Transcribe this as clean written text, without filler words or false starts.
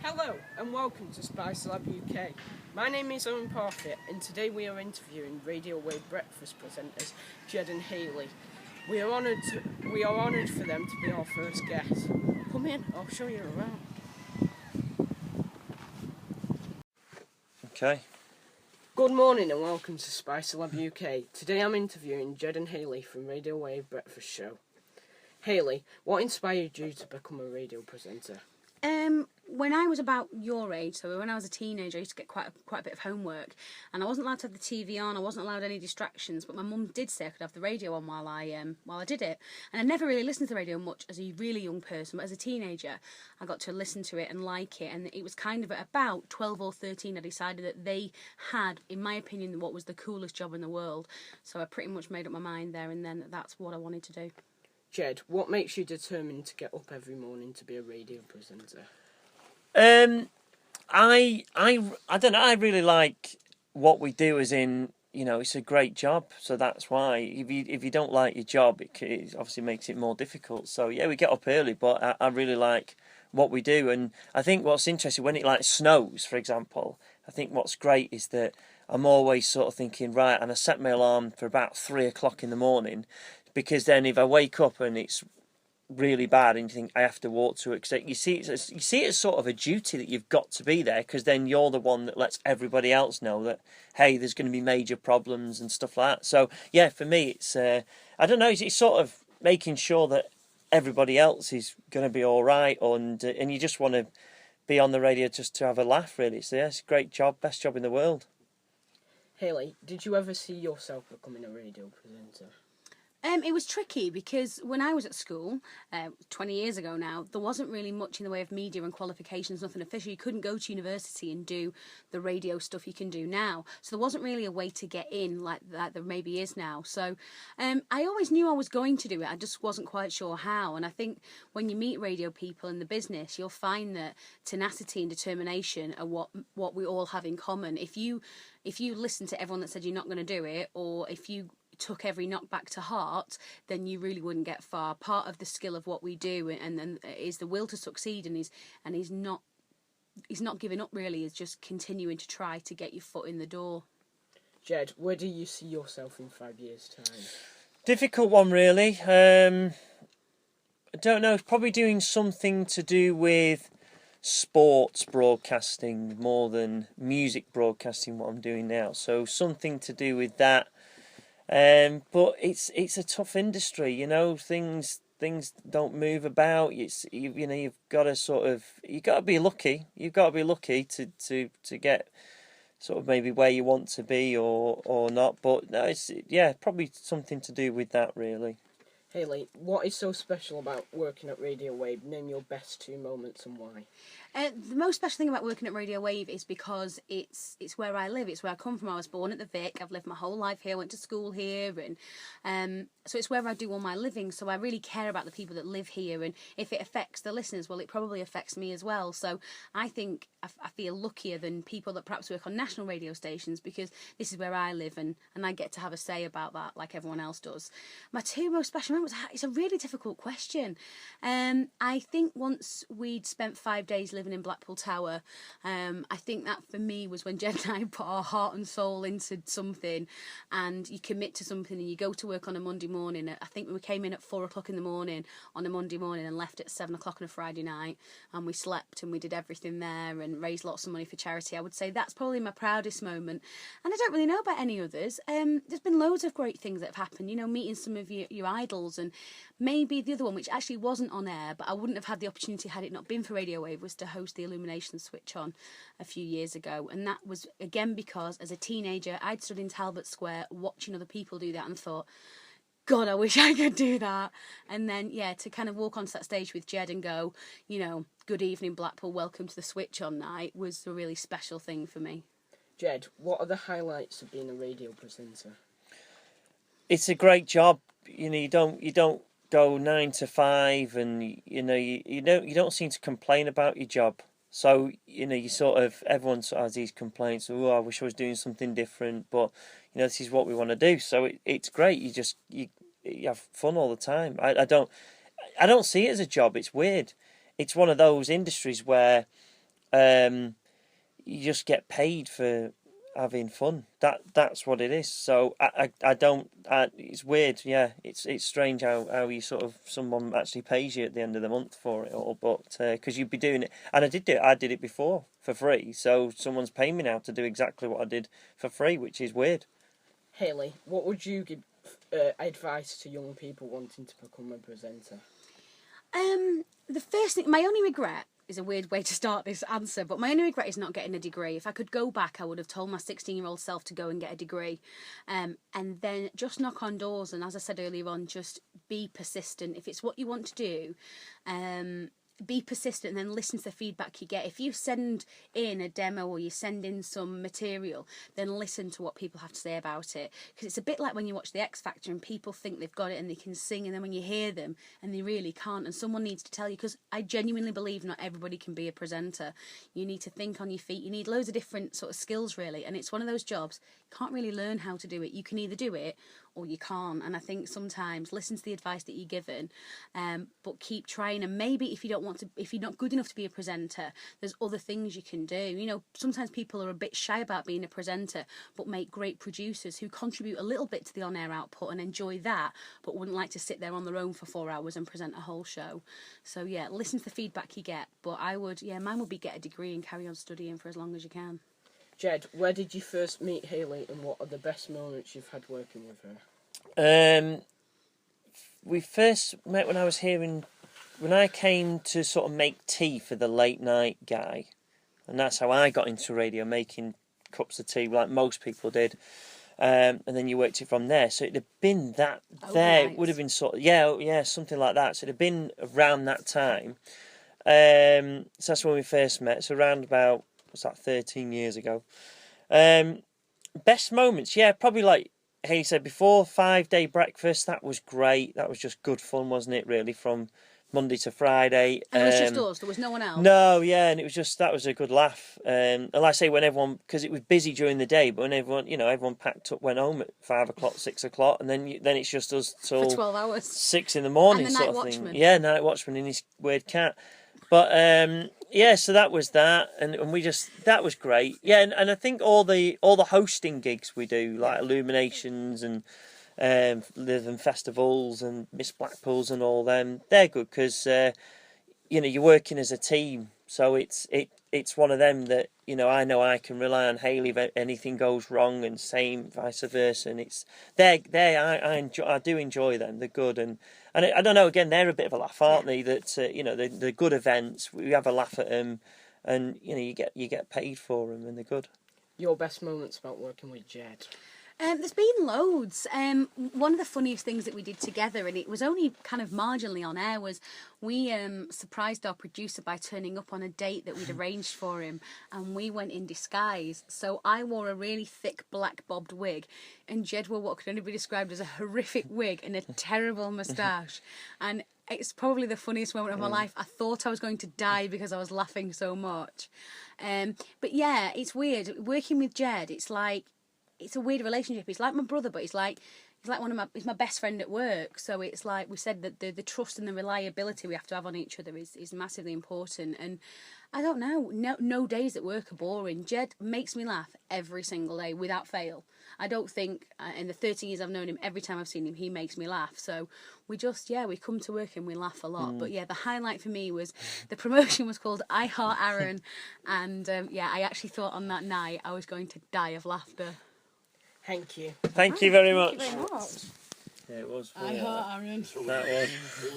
Hello and welcome to Spice Lab UK. My name is Owen Parfitt and today we are interviewing Radio Wave Breakfast presenters Jed and Hayley. We are honoured for them to be our first guests. Come in, I'll show you around. Okay. Good morning and welcome to Spice Lab UK. Today I'm interviewing Jed and Hayley from Radio Wave Breakfast Show. Hayley, what inspired you to become a radio presenter? When I was about your age, so when I was a teenager, I used to get quite a bit of homework, and I wasn't allowed to have the TV on. I wasn't allowed any distractions, but my mum did say I could have the radio on while I did it. And I never really listened to the radio much as a really young person, but as a teenager, I got to listen to it and like it. And it was kind of at about 12 or 13, I decided that they had, in my opinion, what was the coolest job in the world. So I pretty much made up my mind there and then that that's what I wanted to do. Jed, what makes you determined to get up every morning to be a radio presenter? I don't know. I really like what we do. As in, it's a great job. So that's why. If you don't like your job, it obviously makes it more difficult. So yeah, we get up early, but I really like what we do. And I think what's interesting when it snows, for example, I think what's great is that I'm always sort of thinking, right, and I set my alarm for about 3 o'clock in the morning, because then if I wake up and it's really bad and you think I have to walk to it, you see it as sort of a duty that you've got to be there, because then you're the one that lets everybody else know that, hey, there's going to be major problems and stuff like that. So yeah, for me it's I don't know, it's sort of making sure that everybody else is going to be all right, and you just want to be on the radio just to have a laugh, really. So yeah, it's a great job, best job in the world. Hayley, did you ever see yourself becoming a radio presenter? It was tricky because when I was at school, 20 years ago now, there wasn't really much in the way of media and qualifications, nothing official. You couldn't go to university and do the radio stuff you can do now. So there wasn't really a way to get in like that there maybe is now. So I always knew I was going to do it. I just wasn't quite sure how. And I think when you meet radio people in the business, you'll find that tenacity and determination are what we all have in common. If you listen to everyone that said you're not going to do it, or if you took every knockback to heart, then you really wouldn't get far. Part of the skill of what we do and is the will to succeed, and he's not giving up really, is just continuing to try to get your foot in the door. Jed, where do you see yourself in 5 years' time? Difficult one, really. I don't know, probably doing something to do with sports broadcasting more than music broadcasting, what I'm doing now. So something to do with that. But it's a tough industry, things don't move about. You've got to be lucky. You've got to be lucky to get sort of maybe where you want to be or not. But no, it's probably something to do with that, really. Hayley, what is so special about working at Radio Wave? Name your best 2 moments and why. The most special thing about working at Radio Wave is because it's where I live. It's where I come from. I was born at the Vic. I've lived my whole life here. Went to school here, and so it's where I do all my living. So I really care about the people that live here, and if it affects the listeners, well, it probably affects me as well. So I think I feel luckier than people that perhaps work on national radio stations, because this is where I live, and I get to have a say about that like everyone else does. My 2 most special moments. It's a really difficult question. I think once we'd spent 5 days living in Blackpool Tower, I think that for me was when Jed and I put our heart and soul into something, and you commit to something and you go to work on a Monday morning. I think we came in at 4 o'clock in the morning on a Monday morning and left at 7 o'clock on a Friday night, and we slept and we did everything there and raised lots of money for charity. I would say that's probably my proudest moment, and I don't really know about any others. There's been loads of great things that have happened, meeting some of your idols, and maybe the other one, which actually wasn't on air, but I wouldn't have had the opportunity had it not been for Radio Wave, was to host the Illumination Switch On a few years ago. And that was, again, because as a teenager, I'd stood in Talbot Square watching other people do that and thought, God, I wish I could do that. And then, to kind of walk onto that stage with Jed and go, good evening, Blackpool, welcome to the Switch On night, was a really special thing for me. Jed, what are the highlights of being a radio presenter? It's a great job. You don't go 9 to 5, and you don't seem to complain about your job. So you sort of, everyone sort of has these complaints. Oh, I wish I was doing something different, but this is what we want to do. So it's great. You have fun all the time. I don't see it as a job. It's weird. It's one of those industries where you just get paid for having fun. That's what it is. So I don't. It's weird. Yeah, it's strange how you sort of someone actually pays you at the end of the month for it all. But because you'd be doing it, and I did it before for free. So someone's paying me now to do exactly what I did for free, which is weird. Hayley, what would you give advice to young people wanting to become a presenter? The first thing, my only regret is a weird way to start this answer, but my only regret is not getting a degree. If I could go back, I would have told my 16-year-old self to go and get a degree, and then just knock on doors. And as I said earlier on, just be persistent. If it's what you want to do, be persistent and then listen to the feedback you get. If you send in a demo or you send in some material, then listen to what people have to say about it. Because it's a bit like when you watch The X Factor and people think they've got it and they can sing, and then when you hear them and they really can't, and someone needs to tell you, because I genuinely believe not everybody can be a presenter. You need to think on your feet. You need loads of different sort of skills, really, and it's one of those jobs you can't really learn how to do it. You can either do it or you can't, and I think sometimes listen to the advice that you're given, but keep trying. And maybe if you're not good enough to be a presenter, there's other things you can do. You know, sometimes people are a bit shy about being a presenter, but make great producers who contribute a little bit to the on-air output and enjoy that, but wouldn't like to sit there on their own for 4 hours and present a whole show. So yeah, listen to the feedback you get. But mine would be get a degree and carry on studying for as long as you can. Jed, where did you first meet Hayley, and what are the best moments you've had working with her? We first met when I was when I came to sort of make tea for the late night guy, and that's how I got into radio, making cups of tea like most people did. And then you worked it from there. So it'd have been that there. It would have been sort of yeah, something like that. So it'd have been around that time. So that's when we first met. So around about, what's that, 13 years ago. Best moments, yeah, probably like Hayley said before, 5-day breakfast. That was great. That was just good fun, wasn't it? Really, from Monday to Friday. And it was just us. There was no one else. No, yeah, and it was just, that was a good laugh. And like I say, when everyone, because it was busy during the day, but when everyone packed up, went home at 5 o'clock, 6 o'clock, and then it's just us till for 12 hours, 6 in the morning, and the sort night of watchman. thing. Yeah, night watchman and his weird cat. But yeah, so that was that, and we just, that was great. Yeah, and I think all the hosting gigs we do, like Illuminations and Living Festivals and Miss Blackpool's and all them, they're good because you're working as a team, so it's one of them that I know I can rely on Hayley if anything goes wrong, and same vice versa. And it's I do enjoy them. They're good, and I don't know. Again, they're a bit of a laugh, aren't they? That they're good events. We have a laugh at them, and you get paid for them, and they're good. Your best moments about working with Jed? There's been loads. One of the funniest things that we did together, and it was only kind of marginally on air, was we surprised our producer by turning up on a date that we'd arranged for him, and we went in disguise. So I wore a really thick black bobbed wig, and Jed wore what could only be described as a horrific wig and a terrible moustache. And it's probably the funniest moment of my life. I thought I was going to die because I was laughing so much. But yeah, it's weird. Working with Jed, it's a weird relationship. He's like my brother, but he's like he's my best friend at work. So it's like we said, that the trust and the reliability we have to have on each other is massively important. And I don't know, no days at work are boring. Jed makes me laugh every single day without fail. I don't think in the 13 years I've known him, every time I've seen him, he makes me laugh. So we come to work and we laugh a lot. But yeah, the highlight for me was the promotion was called I Heart Aaron, and I actually thought on that night I was going to die of laughter. Thank you. Thank you very much. Thank you very much. Yeah, it was. I Heart Aaron. That was.